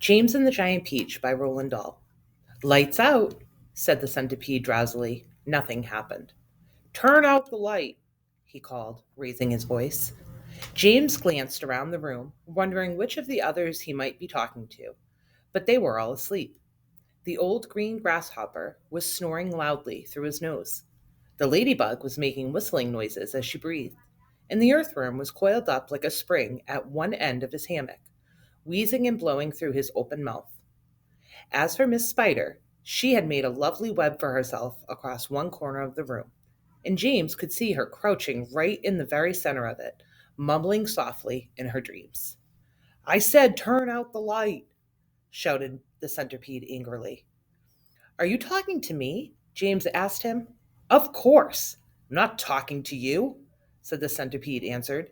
James and the Giant Peach by Roald Dahl. Lights out, said the centipede drowsily. Nothing happened. Turn out the light, he called, raising his voice. James glanced around the room, wondering which of the others he might be talking to, but they were all asleep. The old green grasshopper was snoring loudly through his nose. The ladybug was making whistling noises as she breathed, and the earthworm was coiled up like a spring at one end of his hammock, wheezing and blowing through his open mouth. As for Miss Spider, she had made a lovely web for herself across one corner of the room, and James could see her crouching right in the very center of it, mumbling softly in her dreams. I said, turn out the light, shouted the centipede angrily. Are you talking to me? James asked him. Of course. I'm not talking to you, said the centipede answered.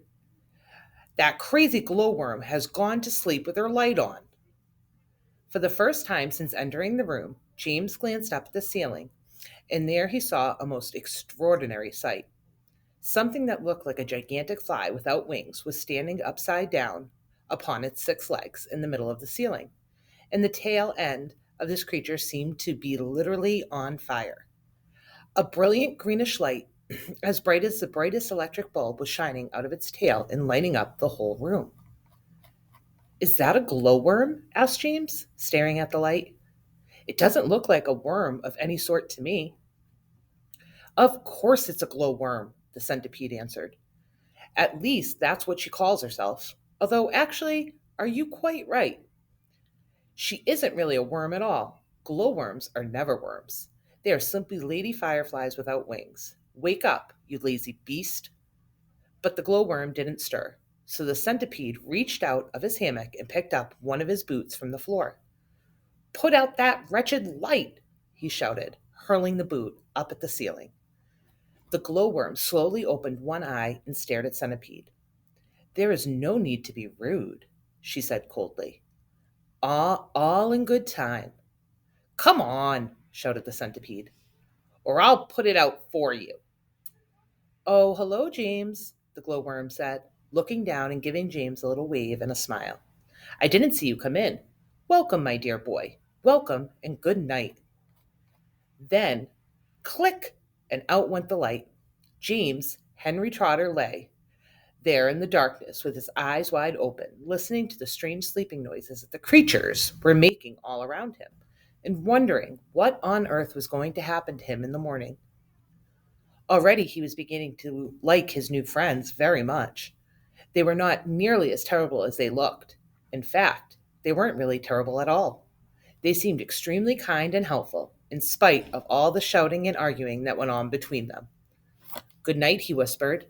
That crazy glowworm has gone to sleep with her light on. For the first time since entering the room, James glanced up at the ceiling, and there he saw a most extraordinary sight. Something that looked like a gigantic fly without wings was standing upside down upon its six legs in the middle of the ceiling, and the tail end of this creature seemed to be literally on fire. A brilliant greenish light, as bright as the brightest electric bulb, was shining out of its tail and lighting up the whole room. Is that a glowworm? Asked James, staring at the light. It doesn't look like a worm of any sort to me. Of course it's a glowworm, the centipede answered. At least that's what she calls herself. Although, actually, are you quite right? She isn't really a worm at all. Glowworms are never worms. They are simply lady fireflies without wings. Wake up, you lazy beast. But the glowworm didn't stir, so the centipede reached out of his hammock and picked up one of his boots from the floor. Put out that wretched light, he shouted, hurling the boot up at the ceiling. The glowworm slowly opened one eye and stared at Centipede. There is no need to be rude, she said coldly. All in good time. Come on, shouted the centipede, or I'll put it out for you. Oh, hello, James, the glowworm said, looking down and giving James a little wave and a smile. I didn't see you come in. Welcome, my dear boy. Welcome and good night. Then, click, and out went the light. James, Henry Trotter, lay there in the darkness with his eyes wide open, listening to the strange sleeping noises that the creatures were making all around him, and wondering what on earth was going to happen to him in the morning. Already he was beginning to like his new friends very much. They were not nearly as terrible as they looked. In fact, they weren't really terrible at all. They seemed extremely kind and helpful, in spite of all the shouting and arguing that went on between them. Good night, he whispered,